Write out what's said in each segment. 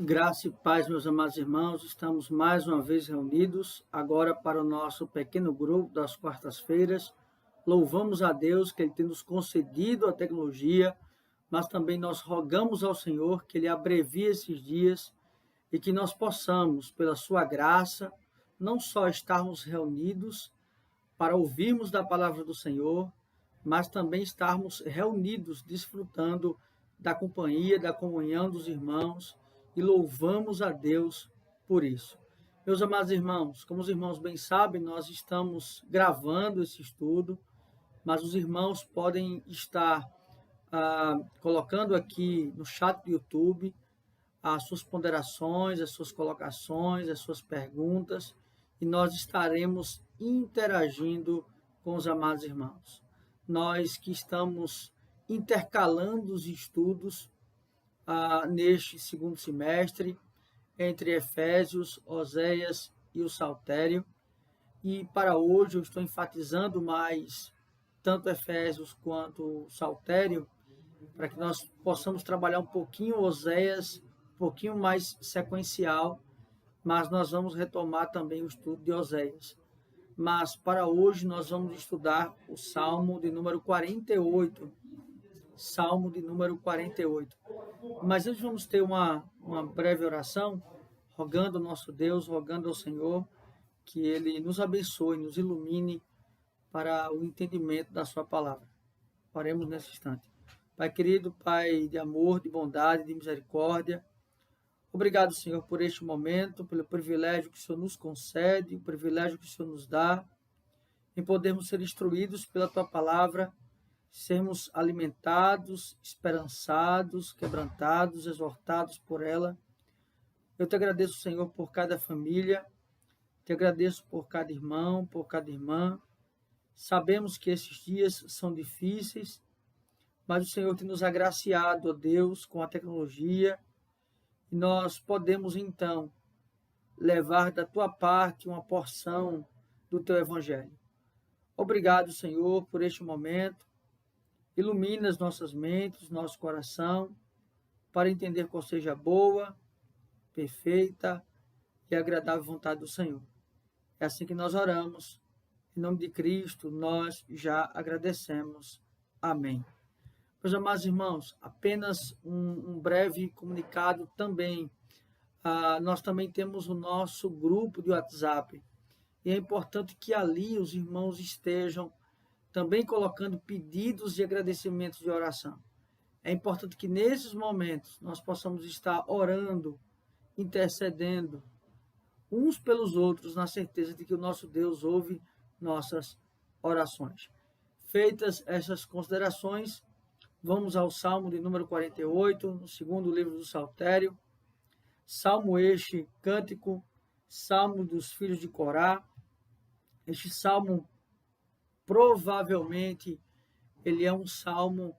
Graça e paz, meus amados irmãos, estamos mais uma vez reunidos, agora para o nosso pequeno grupo das quartas-feiras. Louvamos a Deus que Ele tem nos concedido a tecnologia, mas também nós rogamos ao Senhor que Ele abrevie esses dias e que nós possamos, pela Sua graça, não só estarmos reunidos para ouvirmos da palavra do Senhor, mas também estarmos reunidos, desfrutando da companhia, da comunhão dos irmãos, e louvamos a Deus por isso. Meus amados irmãos, como os irmãos bem sabem, nós estamos gravando esse estudo, mas os irmãos podem estar colocando aqui no chat do YouTube as suas ponderações, as suas colocações, as suas perguntas, e nós estaremos interagindo com os amados irmãos. Nós que estamos intercalando os estudos neste segundo semestre, entre Efésios, Oséias e o Saltério. E para hoje eu estou enfatizando mais tanto Efésios quanto o Saltério, para que nós possamos trabalhar um pouquinho Oséias, um pouquinho mais sequencial, mas nós vamos retomar também o estudo de Oséias. Mas para hoje nós vamos estudar o Salmo de número 48. Salmo de número 48. Mas antes vamos ter uma breve oração, rogando ao nosso Deus, rogando ao Senhor, que Ele nos abençoe, nos ilumine para o entendimento da sua palavra. Oremos nesse instante. Pai querido, Pai de amor, de bondade, de misericórdia, obrigado, Senhor, por este momento, pelo privilégio que o Senhor nos concede, o privilégio que o Senhor nos dá, em podermos ser instruídos pela Tua palavra, sermos alimentados, esperançados, quebrantados, exortados por ela. Eu te agradeço, Senhor, por cada família, te agradeço por cada irmão, por cada irmã. Sabemos que esses dias são difíceis, mas o Senhor tem nos agraciado, ó Deus, com a tecnologia, e nós podemos, então, levar da tua parte uma porção do teu evangelho. Obrigado, Senhor, por este momento. Ilumina as nossas mentes, nosso coração, para entender qual seja a boa, perfeita e agradável vontade do Senhor. É assim que nós oramos. Em nome de Cristo, nós já agradecemos. Amém. Meus amados irmãos, apenas um breve comunicado também. Nós também temos o nosso grupo de WhatsApp. E é importante que ali os irmãos estejam também colocando pedidos e agradecimentos de oração. É importante que nesses momentos nós possamos estar orando, intercedendo uns pelos outros, na certeza de que o nosso Deus ouve nossas orações. Feitas essas considerações, vamos ao Salmo de número 48, no segundo livro do Saltério. Salmo este, cântico, Salmo dos filhos de Corá. Este salmo provavelmente ele é um salmo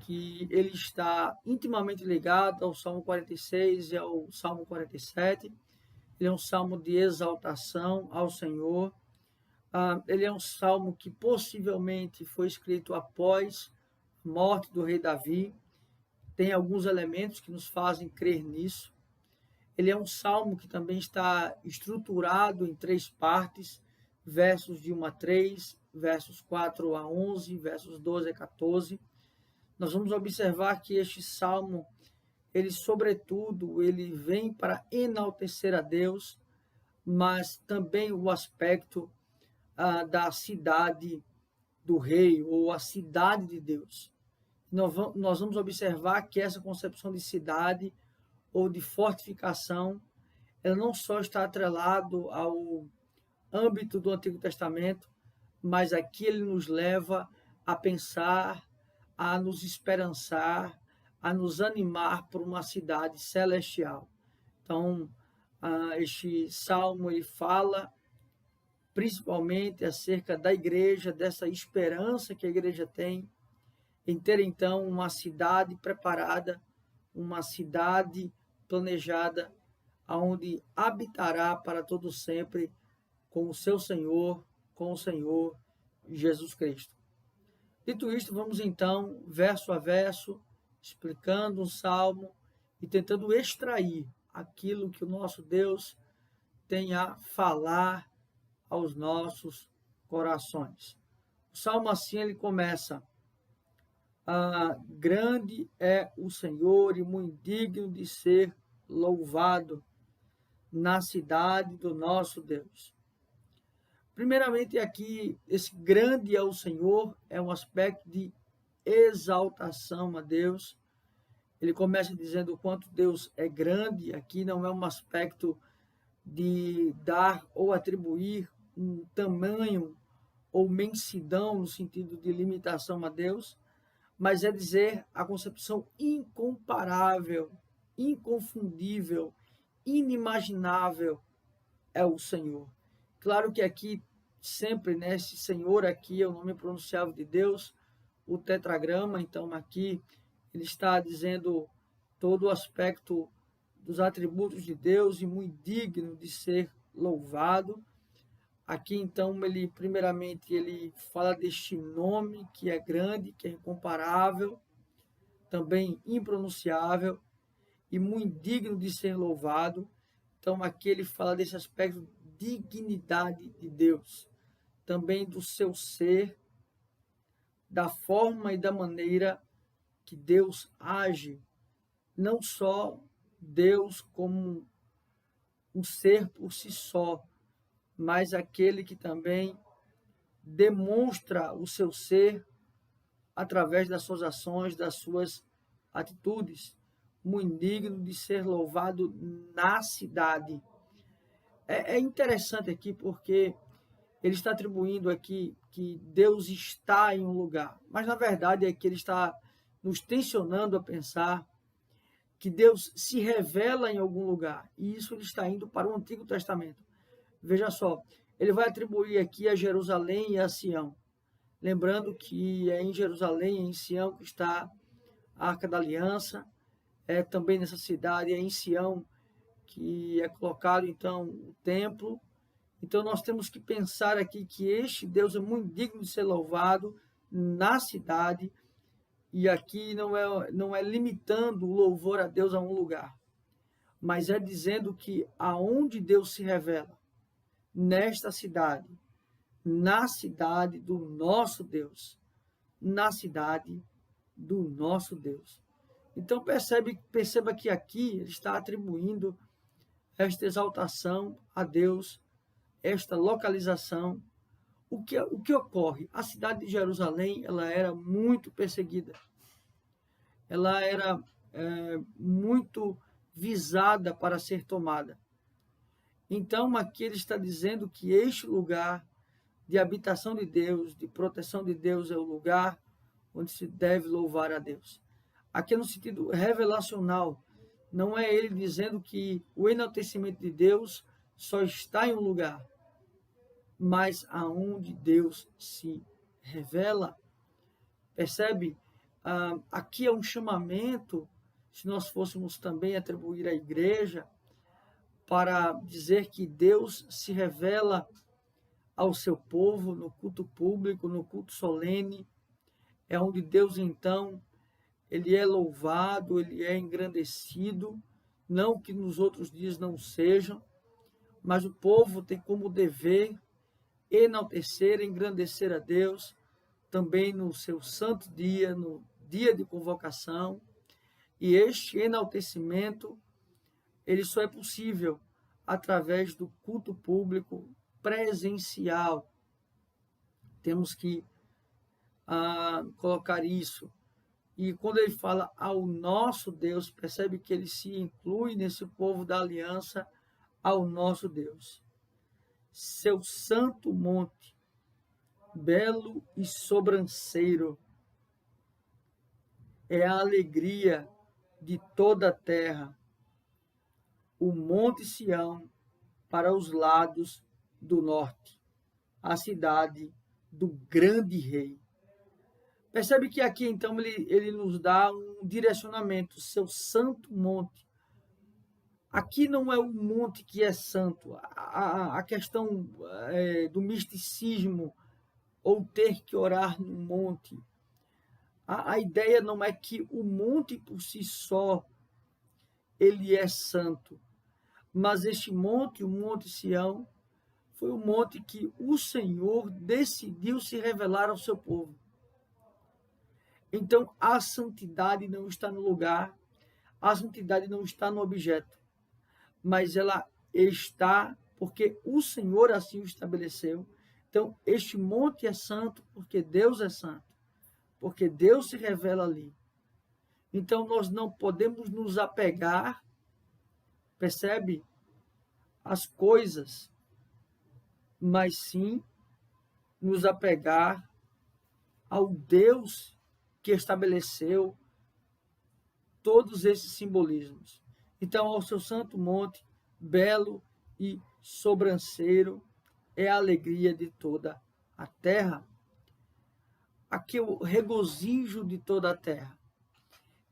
que ele está intimamente ligado ao Salmo 46 e ao Salmo 47. Ele é um salmo de exaltação ao Senhor. Ele é um salmo que possivelmente foi escrito após a morte do rei Davi. Tem alguns elementos que nos fazem crer nisso. Ele é um salmo que também está estruturado em 3 partes, versos de 1 a 3, versos 4 a 11, versos 12 a 14. Nós vamos observar que este salmo, ele sobretudo, ele vem para enaltecer a Deus, mas também o aspecto da cidade do rei, ou a cidade de Deus. Nós vamos observar que essa concepção de cidade ou de fortificação, ela não só está atrelado ao âmbito do Antigo Testamento, mas aqui ele nos leva a pensar, a nos esperançar, a nos animar por uma cidade celestial. Então, este salmo ele fala principalmente acerca da igreja, dessa esperança que a igreja tem em ter então uma cidade preparada, uma cidade planejada, onde habitará para todo sempre com o seu Senhor, com o Senhor Jesus Cristo. Dito isto, vamos então, verso a verso, explicando o salmo e tentando extrair aquilo que o nosso Deus tem a falar aos nossos corações. O Salmo assim ele começa: grande é o Senhor e muito digno de ser louvado na cidade do nosso Deus. Primeiramente aqui, esse grande é o Senhor é um aspecto de exaltação a Deus. Ele começa dizendo o quanto Deus é grande. Aqui não é um aspecto de dar ou atribuir um tamanho ou mensidão no sentido de limitação a Deus, mas é dizer a concepção incomparável, inconfundível, inimaginável é o Senhor. Claro que aqui sempre, né, esse Senhor aqui é o nome pronunciável de Deus, o tetragrama, então aqui ele está dizendo todo o aspecto dos atributos de Deus e muito digno de ser louvado. Aqui então ele primeiramente ele fala deste nome que é grande, que é incomparável, também impronunciável e muito digno de ser louvado. Então aqui ele fala desse aspecto dignidade de Deus, também do seu ser, da forma e da maneira que Deus age, não só Deus como um ser por si só, mas aquele que também demonstra o seu ser através das suas ações, das suas atitudes, muito digno de ser louvado na cidade. É interessante aqui porque ele está atribuindo aqui que Deus está em um lugar, mas na verdade é que ele está nos tensionando a pensar que Deus se revela em algum lugar, e isso ele está indo para o Antigo Testamento. Veja só, ele vai atribuir aqui a Jerusalém e a Sião, lembrando que é em Jerusalém, em Sião, que está a Arca da Aliança, é também nessa cidade, é em Sião que é colocado então o templo. Então nós temos que pensar aqui que este Deus é muito digno de ser louvado na cidade, e aqui não é limitando o louvor a Deus a um lugar, mas é dizendo que aonde Deus se revela, nesta cidade, na cidade do nosso Deus, na cidade do nosso Deus. Então perceba que aqui ele está atribuindo esta exaltação a Deus, esta localização. O que ocorre? A cidade de Jerusalém ela era muito perseguida, ela era muito visada para ser tomada. Então aqui ele está dizendo que este lugar de habitação de Deus, de proteção de Deus, é o lugar onde se deve louvar a Deus. Aqui é no sentido revelacional, não é ele dizendo que o enaltecimento de Deus só está em um lugar, mas aonde Deus se revela. Percebe? Aqui é um chamamento, se nós fôssemos também atribuir à igreja, para dizer que Deus se revela ao seu povo no culto público, no culto solene, é onde Deus então ele é louvado, ele é engrandecido, não que nos outros dias não sejam, mas o povo tem como dever enaltecer, engrandecer a Deus, também no seu santo dia, no dia de convocação, e este enaltecimento, ele só é possível através do culto público presencial. Temos que colocar isso. E quando ele fala ao nosso Deus, percebe que ele se inclui nesse povo da aliança ao nosso Deus. Seu santo monte, belo e sobranceiro, é a alegria de toda a terra, o monte Sião para os lados do norte, a cidade do grande rei. Percebe que aqui então ele nos dá um direcionamento, seu santo monte. Aqui não é o monte que é santo, a questão do misticismo ou ter que orar no monte. A ideia não é que o monte por si só ele é santo. Mas este monte, o Monte Sião, foi o monte que o Senhor decidiu se revelar ao seu povo. Então, a santidade não está no lugar, a santidade não está no objeto, mas ela está porque o Senhor assim o estabeleceu. Então, este monte é santo porque Deus é santo, porque Deus se revela ali. Então, nós não podemos nos apegar, percebe, às coisas, mas sim nos apegar ao Deus que estabeleceu todos esses simbolismos. Então, ao seu santo monte, belo e sobranceiro, é a alegria de toda a terra. Aqui é o regozijo de toda a terra.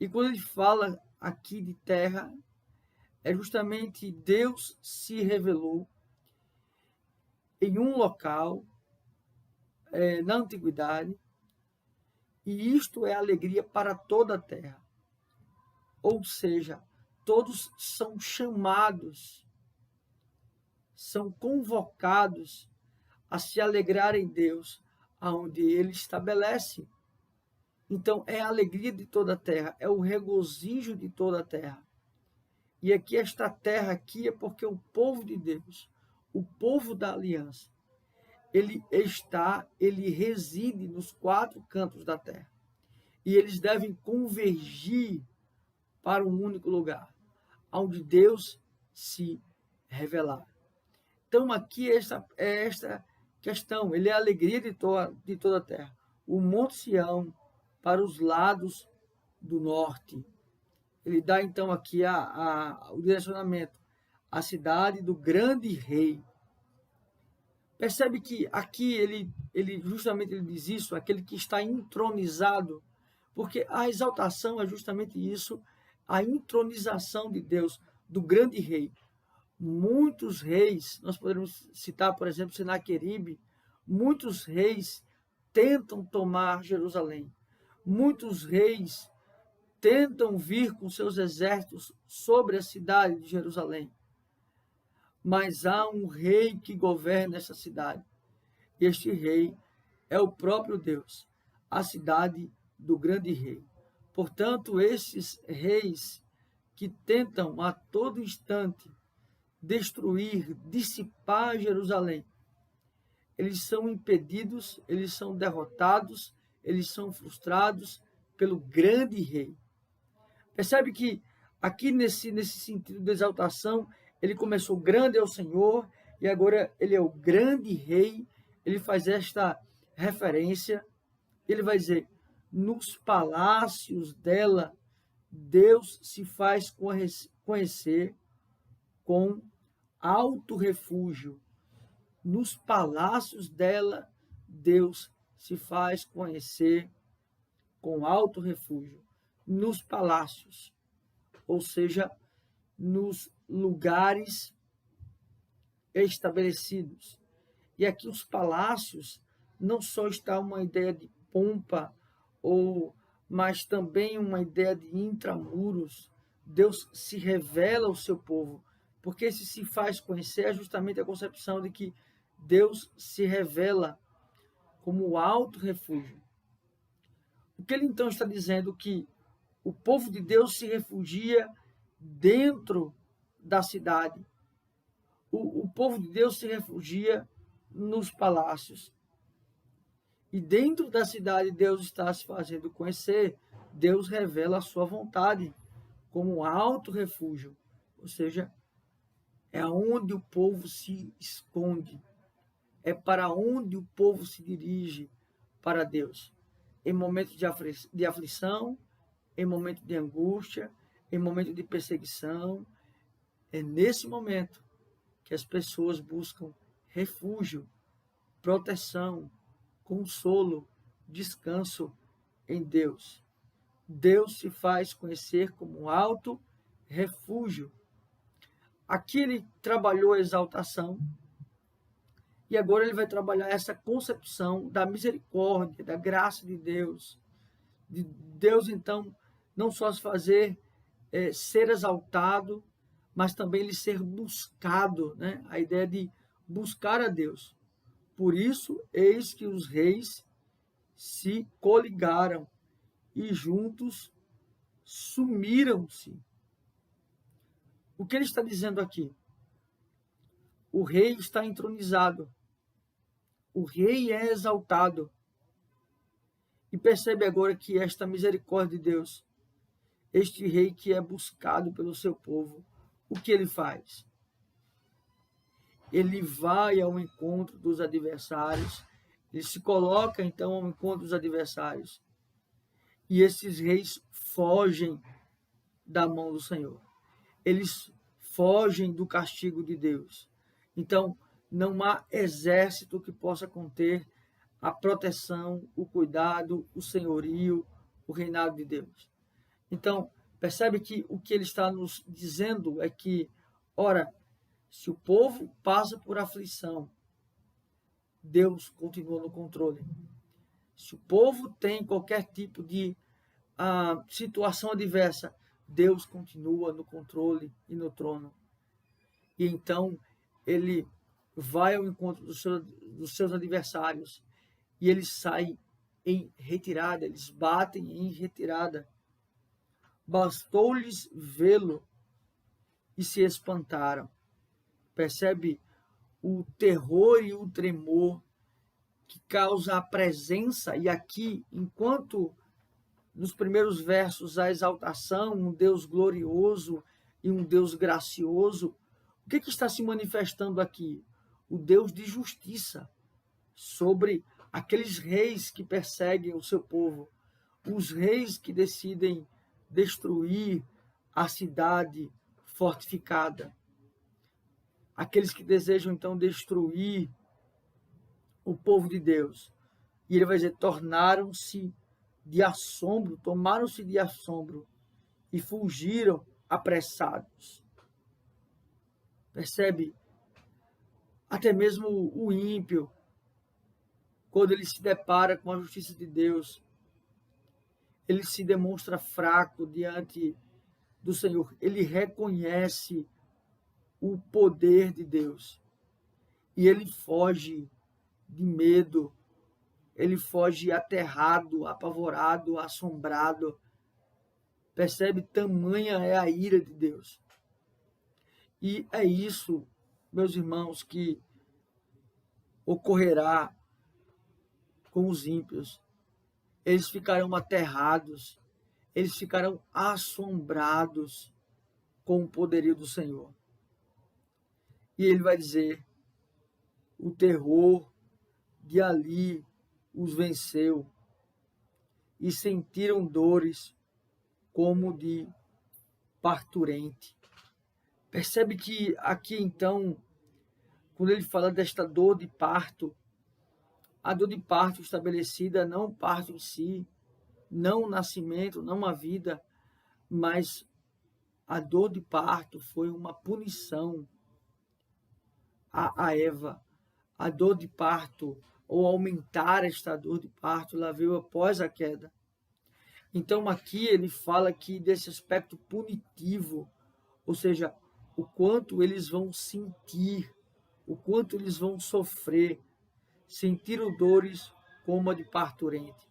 E quando ele fala aqui de terra, é justamente Deus se revelou em um local, na antiguidade, e isto é alegria para toda a terra. Ou seja, todos são chamados, são convocados a se alegrar em Deus, aonde Ele estabelece. Então, é a alegria de toda a terra, é o regozijo de toda a terra. E aqui, esta terra aqui é porque o povo de Deus, o povo da aliança, ele reside nos 4 cantos da terra. E eles devem convergir para um único lugar, onde Deus se revelar. Então, aqui é esta questão, ele é a alegria de toda a terra. O Monte Sião para os lados do norte. Ele dá, então, aqui o direcionamento, a cidade do grande rei. Percebe que aqui ele justamente ele diz isso, aquele que está entronizado, porque a exaltação é justamente isso, a entronização de Deus, do grande rei. Muitos reis, nós podemos citar, por exemplo, Senaqueribe, muitos reis tentam tomar Jerusalém. Muitos reis tentam vir com seus exércitos sobre a cidade de Jerusalém. Mas há um rei que governa essa cidade. Este rei é o próprio Deus, a cidade do grande rei. Portanto, esses reis que tentam a todo instante destruir, dissipar Jerusalém, eles são impedidos, eles são derrotados, eles são frustrados pelo grande rei. Percebe que aqui nesse sentido de exaltação, ele começou grande é o Senhor e agora ele é o grande rei. Ele faz esta referência, ele vai dizer, nos palácios dela, Deus se faz conhecer com alto refúgio. Nos palácios dela, Deus se faz conhecer com alto refúgio. Nos palácios, ou seja, nos lugares estabelecidos. E aqui os palácios não só está uma ideia de pompa, mas também uma ideia de intramuros. Deus se revela ao seu povo, porque esse se faz conhecer é justamente a concepção de que Deus se revela como o alto refúgio. O que ele então está dizendo? Que o povo de Deus se refugia dentro da cidade. O povo de Deus se refugia nos palácios. E dentro da cidade Deus está se fazendo conhecer. Deus revela a sua vontade como alto refúgio. Ou seja, é onde o povo se esconde. É para onde o povo se dirige para Deus. Em momentos de aflição, em momento de angústia, em momento de perseguição. É nesse momento que as pessoas buscam refúgio, proteção, consolo, descanso em Deus. Deus se faz conhecer como um alto refúgio. Aqui ele trabalhou a exaltação e agora ele vai trabalhar essa concepção da misericórdia, da graça de Deus. De Deus, então, não só se fazer ser exaltado, mas também ele ser buscado, né? A ideia de buscar a Deus. Por isso, eis que os reis se coligaram e juntos sumiram-se. O que ele está dizendo aqui? O rei está entronizado. O rei é exaltado. E percebe agora que esta misericórdia de Deus, este rei que é buscado pelo seu povo, o que ele faz? Ele vai ao encontro dos adversários, ele se coloca então ao encontro dos adversários. E esses reis fogem da mão do Senhor. Eles fogem do castigo de Deus. Então, não há exército que possa conter a proteção, o cuidado, o senhorio, o reinado de Deus. Então, percebe que o que ele está nos dizendo é que, ora, se o povo passa por aflição, Deus continua no controle. Se o povo tem qualquer tipo de situação adversa, Deus continua no controle e no trono. E então ele vai ao encontro dos seus adversários e eles saem em retirada, eles batem em retirada. Bastou-lhes vê-lo e se espantaram. Percebe o terror e o tremor que causa a presença, e aqui, enquanto nos primeiros versos a exaltação, um Deus glorioso e um Deus gracioso, o que está se manifestando aqui? O Deus de justiça sobre aqueles reis que perseguem o seu povo, os reis que decidem destruir a cidade fortificada, aqueles que desejam então destruir o povo de Deus. E ele vai dizer, tornaram-se de assombro, tomaram-se de assombro e fugiram apressados. Percebe? Até mesmo o ímpio, quando ele se depara com a justiça de Deus, ele se demonstra fraco diante do Senhor. Ele reconhece o poder de Deus e ele foge de medo, ele foge aterrado, apavorado, assombrado. Percebe? Tamanha é a ira de Deus. E é isso, meus irmãos, que ocorrerá com os ímpios. Eles ficarão aterrados, eles ficarão assombrados com o poderio do Senhor. E ele vai dizer, o terror de ali os venceu e sentiram dores como de parturente. Percebe que aqui então, quando ele fala desta dor de parto, a dor de parto estabelecida não o parto em si, não o nascimento, não a vida, mas a dor de parto foi uma punição a Eva. A dor de parto, ou aumentar esta dor de parto, ela veio após a queda. Então aqui ele fala aqui desse aspecto punitivo, ou seja, o quanto eles vão sentir, o quanto eles vão sofrer, sentiram dores como a de parturente.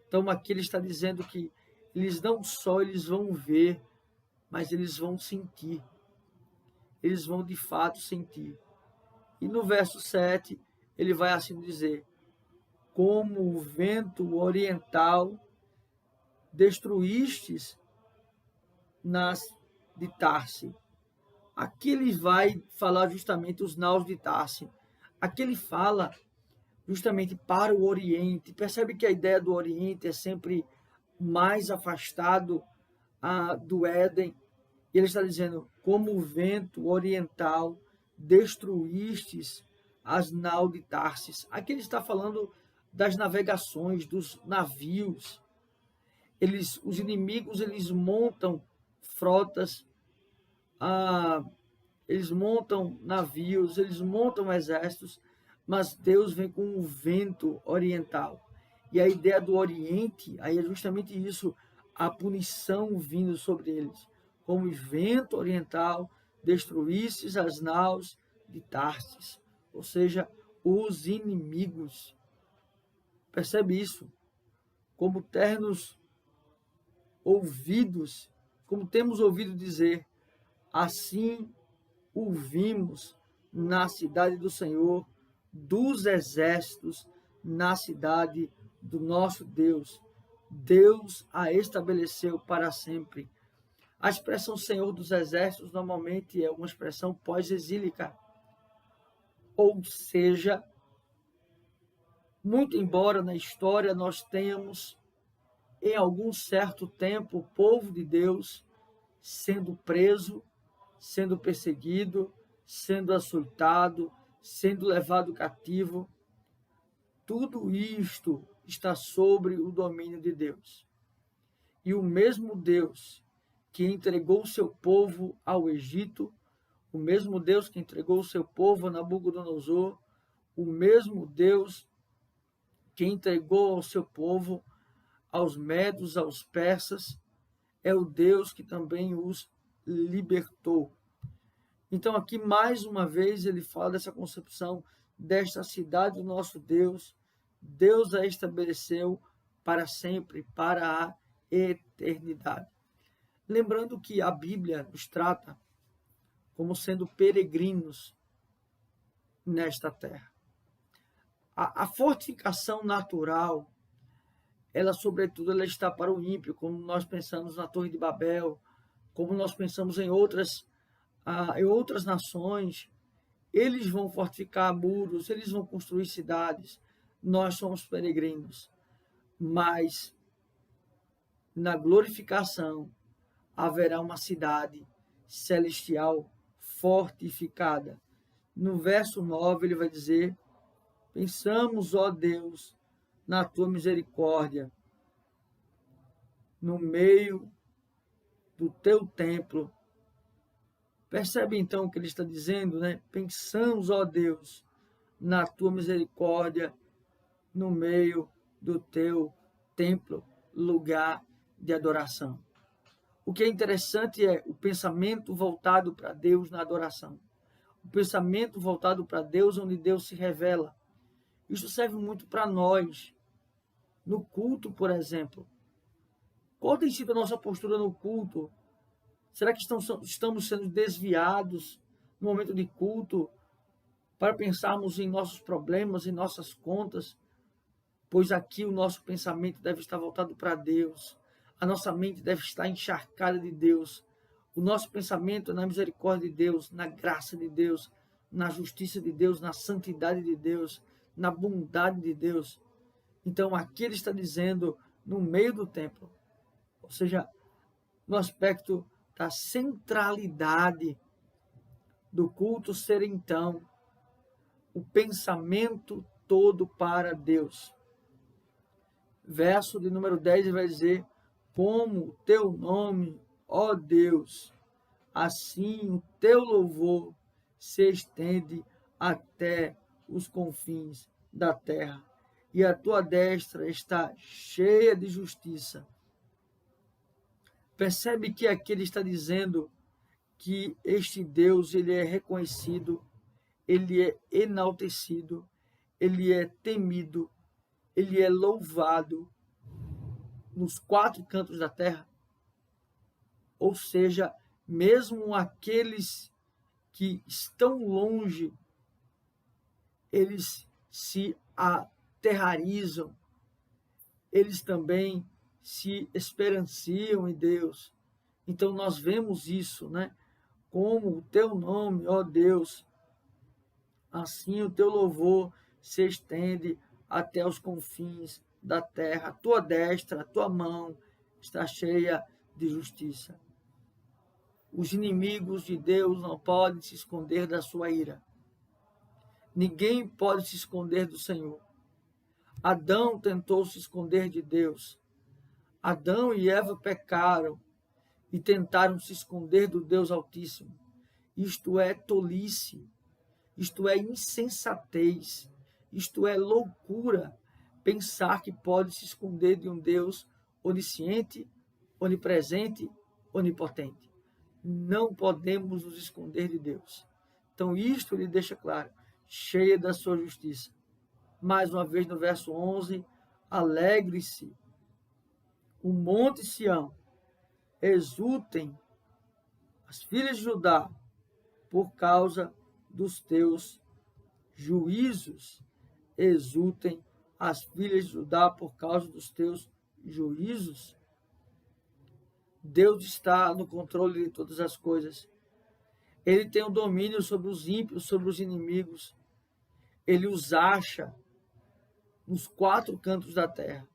Então aqui ele está dizendo que eles não só eles vão ver, mas eles vão sentir. Eles vão de fato sentir. E no verso 7, ele vai assim dizer, como o vento oriental destruístes nas de Tarse. Aqui ele vai falar justamente os naus de Tarse. Aqui ele fala justamente para o Oriente. Percebe que a ideia do Oriente é sempre mais afastado do Éden. E ele está dizendo, como o vento oriental destruístes as naus de Tarsis. Aqui ele está falando das navegações, dos navios. Os inimigos, eles montam frotas, eles montam navios, eles montam exércitos, mas Deus vem com o vento oriental. E a ideia do Oriente, aí é justamente isso, a punição vindo sobre eles. como o vento oriental, destruístes as naus de Tarsis, ou seja, os inimigos. Percebe isso? Como ternos ouvidos, como temos ouvido dizer, assim o vimos na cidade do Senhor, dos exércitos, na cidade do nosso Deus. Deus a estabeleceu para sempre. A expressão Senhor dos Exércitos normalmente é uma expressão pós-exílica, ou seja, muito embora na história nós tenhamos, em algum certo tempo, o povo de Deus sendo preso, sendo perseguido, sendo açoitado, sendo levado cativo, tudo isto está sobre o domínio de Deus. E o mesmo Deus que entregou o seu povo ao Egito, o mesmo Deus que entregou o seu povo a Nabucodonosor, o mesmo Deus que entregou ao seu povo aos medos, aos persas, é o Deus que também os libertou. Então aqui mais uma vez ele fala dessa concepção desta cidade do nosso Deus. Deus a estabeleceu para sempre, para a eternidade. Lembrando que a Bíblia nos trata como sendo peregrinos nesta terra. A fortificação natural, ela sobretudo ela está para o ímpio, como nós pensamos na Torre de Babel, como nós pensamos em outras nações. Eles vão fortificar muros, eles vão construir cidades. Nós somos peregrinos. Mas na glorificação haverá uma cidade celestial fortificada. No verso 9 ele vai dizer: pensamos, ó Deus, na tua misericórdia, no meio do teu templo. Percebe então o que ele está dizendo, né? Pensamos, ó Deus, na tua misericórdia, no meio do teu templo, lugar de adoração. O que é interessante é o pensamento voltado para Deus na adoração. O pensamento voltado para Deus, onde Deus se revela. Isso serve muito para nós, no culto, por exemplo. Qual tem sido a nossa postura no culto? Será que estamos sendo desviados no momento de culto para pensarmos em nossos problemas, em nossas contas? Pois aqui o nosso pensamento deve estar voltado para Deus. A nossa mente deve estar encharcada de Deus. O nosso pensamento é na misericórdia de Deus, na graça de Deus, na justiça de Deus, na santidade de Deus, na bondade de Deus. Então aqui ele está dizendo no meio do templo, ou seja, no aspecto da centralidade do culto ser então o pensamento todo para Deus. Verso de número 10 vai dizer: como o teu nome, ó Deus, assim o teu louvor se estende até os confins da terra, e a tua destra está cheia de justiça. Percebe que aqui ele está dizendo que este Deus ele é reconhecido, ele é enaltecido, ele é temido, ele é louvado nos quatro cantos da terra. Ou seja, mesmo aqueles que estão longe, eles se aterrorizam, eles também se esperanciam em Deus. Então nós vemos isso, né? Como o teu nome, ó Deus, assim o teu louvor se estende até os confins da terra. A tua destra, a tua mão está cheia de justiça. Os inimigos de Deus não podem se esconder da sua ira. Ninguém pode se esconder do Senhor. Adão tentou se esconder de Deus. Adão e Eva pecaram e tentaram se esconder do Deus Altíssimo. Isto é tolice, isto é insensatez, isto é loucura, pensar que pode se esconder de um Deus onisciente, onipresente, onipotente. Não podemos nos esconder de Deus. Então, isto ele deixa claro, cheia da sua justiça. Mais uma vez, no verso 11, alegre-se o monte Sião, exultem as filhas de Judá por causa dos teus juízos. Exultem as filhas de Judá por causa dos teus juízos. Deus está no controle de todas as coisas. Ele tem o domínio sobre os ímpios, sobre os inimigos. Ele os acha nos quatro cantos da terra.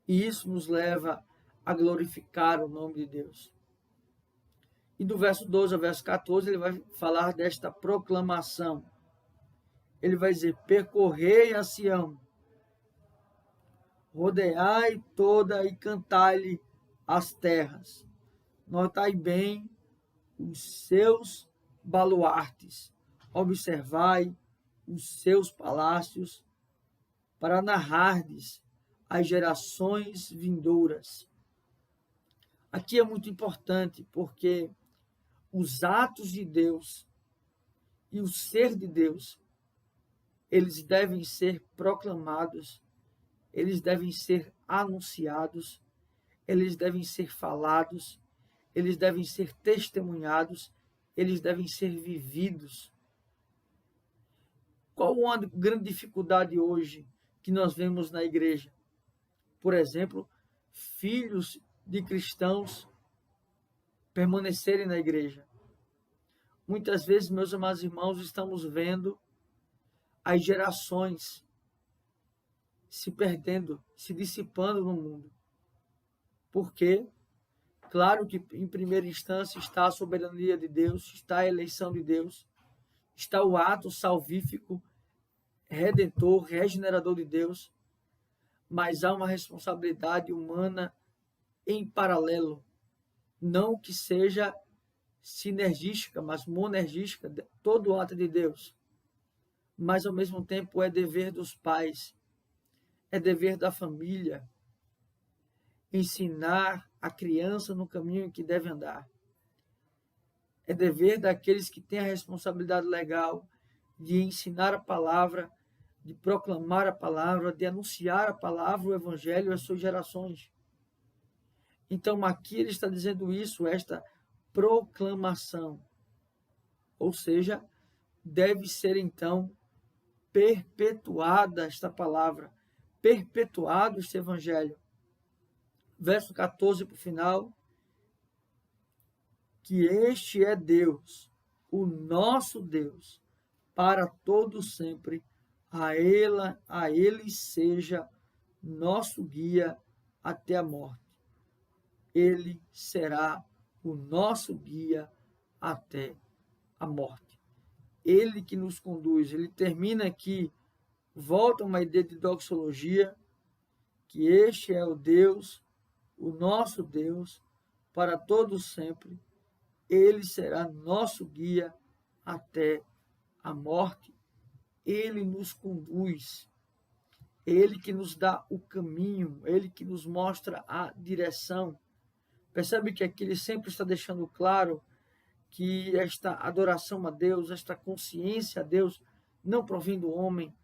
E isso nos leva a glorificar o nome de Deus. E do verso 12 ao verso 14, ele vai falar desta proclamação. Ele vai dizer, percorrei a Sião, rodeai toda e cantai-lhe as terras. Notai bem os seus baluartes, observai os seus palácios, para narrardes às gerações vindouras. Aqui é muito importante, porque os atos de Deus e o ser de Deus, eles devem ser proclamados, eles devem ser anunciados, eles devem ser falados, eles devem ser testemunhados, eles devem ser vividos. Qual a grande dificuldade hoje que nós vemos na igreja? Por exemplo, filhos de cristãos permanecerem na igreja. Muitas vezes, meus amados irmãos, estamos vendo as gerações se perdendo, se dissipando no mundo. Por quê? Claro que, em primeira instância, está a soberania de Deus, está a eleição de Deus, está o ato salvífico, redentor, regenerador de Deus, mas há uma responsabilidade humana em paralelo, não que seja sinergística, mas monergística, todo o ato de Deus. Mas, ao mesmo tempo, é dever dos pais, é dever da família, ensinar a criança no caminho em que deve andar. É dever daqueles que têm a responsabilidade legal de ensinar a palavra, de proclamar a palavra, de anunciar a palavra, o evangelho às suas gerações. Então, aqui ele está dizendo isso, esta proclamação. Ou seja, deve ser, então, perpetuada esta palavra, perpetuado este evangelho. Verso 14 para o final, que este é Deus, o nosso Deus, para todo sempre, a ele seja nosso guia até a morte. Ele será o nosso guia até a morte. Ele que nos conduz. Ele termina aqui, volta uma ideia de doxologia, que este é o Deus, o nosso Deus, para todos sempre. Ele será nosso guia até a morte. Ele nos conduz. Ele que nos dá o caminho, ele que nos mostra a direção. Percebe que aqui ele sempre está deixando claro que esta adoração a Deus, esta consciência a Deus, não provém do homem,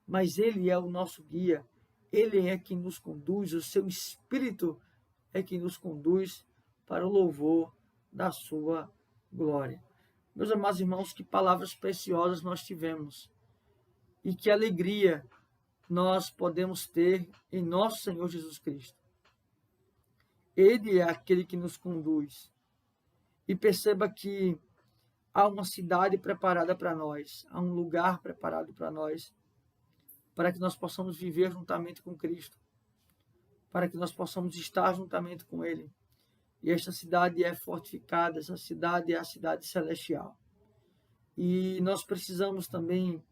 mas ele é o nosso guia. Ele é quem nos conduz, o seu Espírito é quem nos conduz para o louvor da sua glória. Meus amados irmãos, que palavras preciosas nós tivemos e que alegria nós podemos ter em nosso Senhor Jesus Cristo. Ele é aquele que nos conduz. E perceba que há uma cidade preparada para nós, há um lugar preparado para nós, para que nós possamos viver juntamente com Cristo, para que nós possamos estar juntamente com Ele. E esta cidade é fortificada, essa cidade é a cidade celestial. E nós precisamos também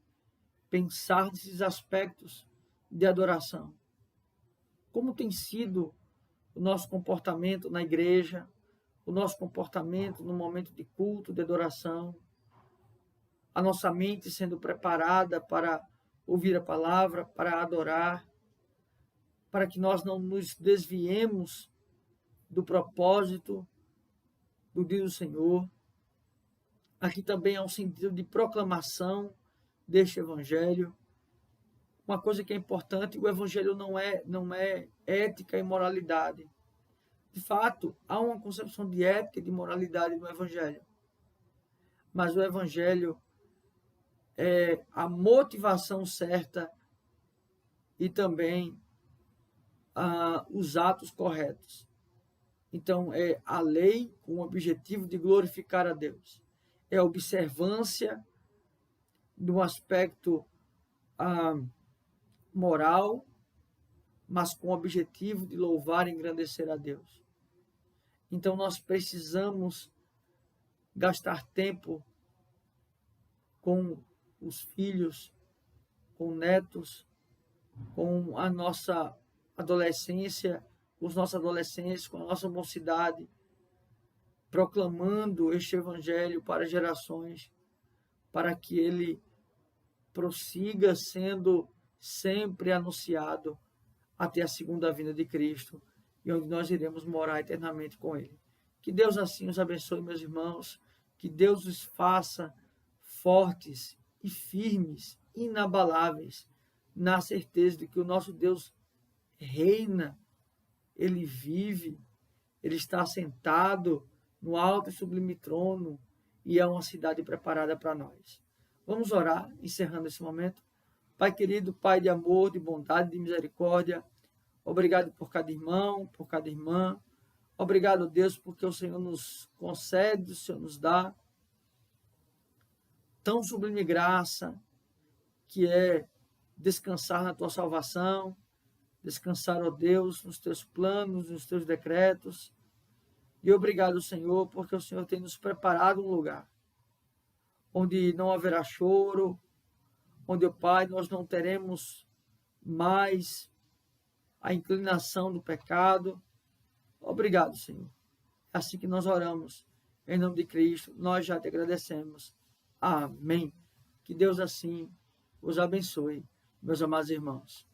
pensar nesses aspectos de adoração. Como tem sido o nosso comportamento na igreja, o nosso comportamento no momento de culto, de adoração, a nossa mente sendo preparada para ouvir a palavra, para adorar, para que nós não nos desviemos do propósito, do dia do Senhor. Aqui também há um sentido de proclamação deste evangelho. Uma coisa que é importante, o evangelho não é ética e moralidade. De fato, há uma concepção de ética e de moralidade no evangelho. Mas o evangelho é a motivação certa e também os atos corretos. Então, é a lei com o objetivo de glorificar a Deus. É a observância do aspecto moral, mas com o objetivo de louvar e engrandecer a Deus. Então, nós precisamos gastar tempo com os filhos, com netos, com a nossa adolescência, com os nossos adolescentes, com a nossa mocidade, proclamando este evangelho para gerações, para que ele prossiga sendo sempre anunciado até a segunda vinda de Cristo, e onde nós iremos morar eternamente com ele. Que Deus assim os abençoe, meus irmãos, que Deus os faça fortes e firmes, inabaláveis, na certeza de que o nosso Deus reina, ele vive, ele está sentado no alto e sublime trono, e é uma cidade preparada para nós. Vamos orar, encerrando esse momento. Pai querido, Pai de amor, de bondade, de misericórdia, obrigado por cada irmão, por cada irmã. Obrigado, Deus, porque o Senhor nos concede, o Senhor nos dá tão sublime graça, que é descansar na tua salvação, descansar, ó Deus, nos teus planos, nos teus decretos. E obrigado, Senhor, porque o Senhor tem nos preparado um lugar onde não haverá choro, onde, ó Pai, nós não teremos mais a inclinação do pecado. Obrigado, Senhor. É assim que nós oramos. Em nome de Cristo, nós já te agradecemos. Amém. Que Deus assim os abençoe, meus amados irmãos.